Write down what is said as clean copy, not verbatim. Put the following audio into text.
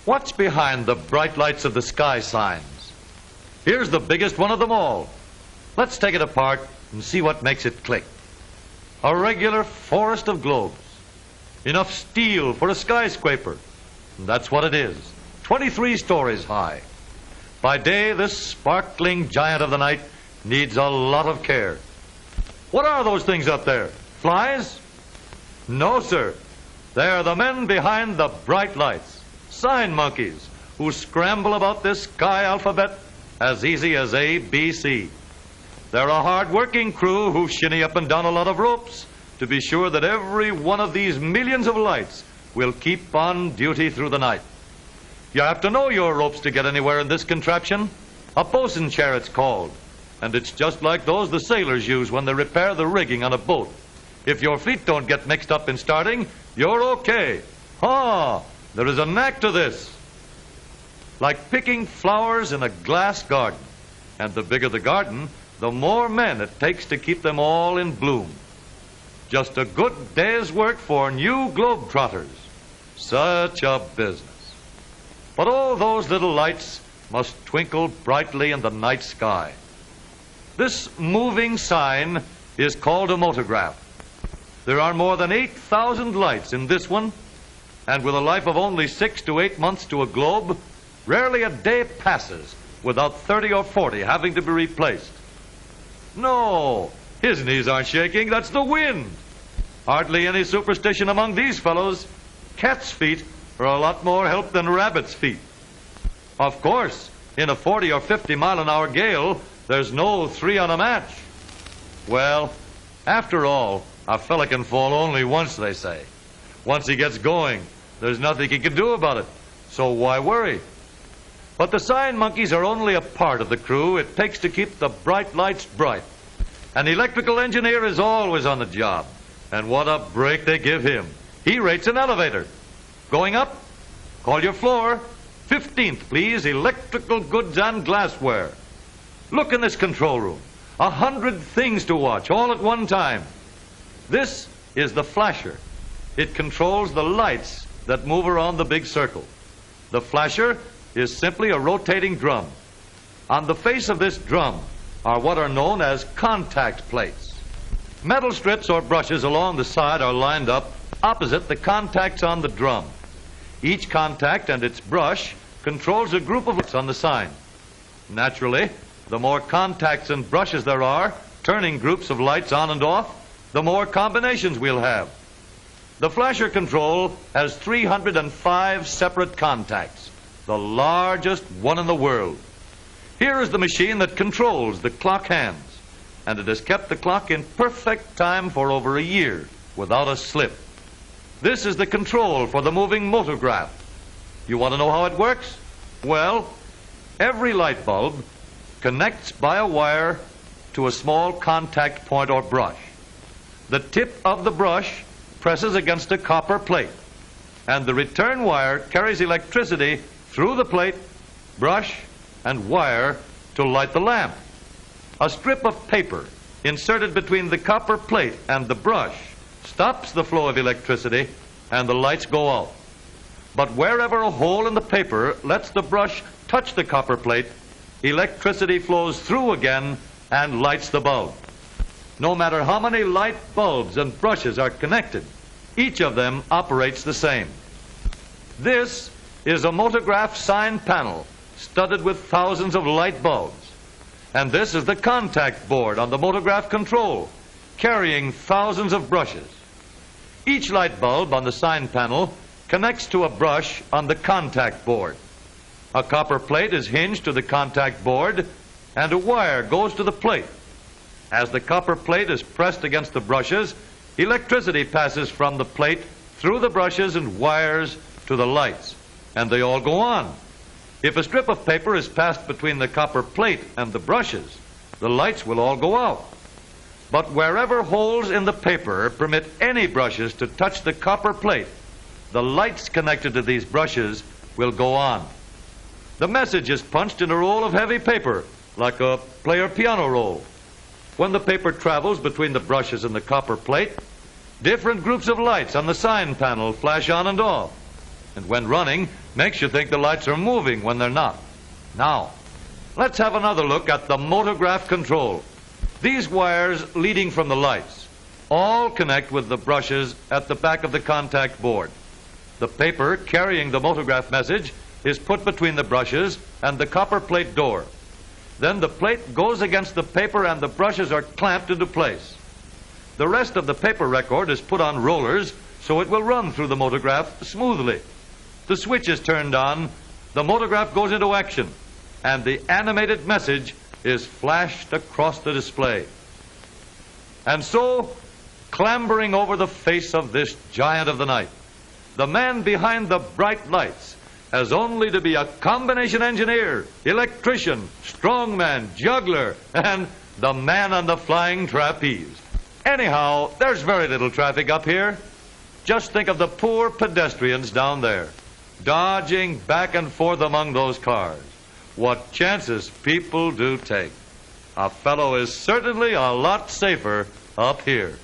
What's behind the bright lights of the sky signs? Here's the biggest one of them all. Let's take it apart and see what makes it click. A regular forest of globes. Enough steel for a skyscraper. And that's what it is. 23 stories high. By day, this sparkling giant of the night needs a lot of care. What are those things up there? Flies? No, sir. They're the men behind the bright lights. Sign monkeys who scramble about this sky alphabet as easy as A, B, C. They're a hard-working crew who shinny up and down a lot of ropes to be sure that every one of these millions of lights will keep on duty through the night. You have to know your ropes to get anywhere in this contraption. A bosun chair it's called. And it's just like those the sailors use when they repair the rigging on a boat. If your feet don't get mixed up in starting, you're okay. There is a knack to this. Like picking flowers in a glass garden. And the bigger the garden, the more men it takes to keep them all in bloom. Just a good day's work for new globetrotters. Such a business. But all those little lights must twinkle brightly in the night sky. This moving sign is called a motograph. There are more than 8,000 lights in this one, and with a life of only 6 to 8 months to a globe, rarely a day passes without 30 or 40 having to be replaced. No, his knees aren't shaking, that's the wind. Hardly any superstition among these fellows. Cat's feet are a lot more help than rabbit's feet. Of course, in a 40 or 50 mile an hour gale, there's no 3 on a match. Well, after all, a fella can fall only once, they say. Once he gets going, there's nothing he can do about it. So why worry? But the sign monkeys are only a part of the crew it takes to keep the bright lights bright. An electrical engineer is always on the job. And what a break they give him. He rates an elevator. Going up? Call your floor. 15th, please, electrical goods and glassware. Look in this control room. 100 things to watch all at one time. This is the flasher. It controls the lights that move around the big circle. The flasher is simply a rotating drum. On the face of this drum are what are known as contact plates. Metal strips or brushes along the side are lined up opposite the contacts on the drum. Each contact and its brush controls a group of lights on the sign. Naturally, the more contacts and brushes there are, turning groups of lights on and off, the more combinations we'll have. The flasher control has 305 separate contacts, the largest one in the world. Here is the machine that controls the clock hands, and it has kept the clock in perfect time for over a year without a slip. This is the control for the moving motograph. You want to know how it works? Well, every light bulb connects by a wire to a small contact point or brush. The tip of the brush presses against a copper plate, and the return wire carries electricity through the plate, brush, and wire to light the lamp. A strip of paper inserted between the copper plate and the brush stops the flow of electricity, and the lights go out. But wherever a hole in the paper lets the brush touch the copper plate, electricity flows through again and lights the bulb. No matter how many light bulbs and brushes are connected, each of them operates the same. This is a motograph sign panel studded with thousands of light bulbs. And this is the contact board on the motograph control, carrying thousands of brushes. Each light bulb on the sign panel connects to a brush on the contact board. A copper plate is hinged to the contact board, and a wire goes to the plate. As the copper plate is pressed against the brushes, electricity passes from the plate through the brushes and wires to the lights, and they all go on. If a strip of paper is passed between the copper plate and the brushes, the lights will all go out. But wherever holes in the paper permit any brushes to touch the copper plate, the lights connected to these brushes will go on. The message is punched in a roll of heavy paper, like a player piano roll. When the paper travels between the brushes and the copper plate, different groups of lights on the sign panel flash on and off. and when running, makes you think the lights are moving when they're not. Now, let's have another look at the motograph control. These wires leading from the lights all connect with the brushes at the back of the contact board. The paper carrying the motograph message is put between the brushes and the copper plate door. Then the plate goes against the paper and the brushes are clamped into place. The rest of the paper record is put on rollers so it will run through the motograph smoothly. The switch is turned on, the motograph goes into action, and the animated message is flashed across the display. And so, clambering over the face of this giant of the night, the man behind the bright lights has only to be a combination engineer, electrician, strongman, juggler, and the man on the flying trapeze. Anyhow, there's very little traffic up here. Just think of the poor pedestrians down there, dodging back and forth among those cars. What chances people do take. A fellow is certainly a lot safer up here.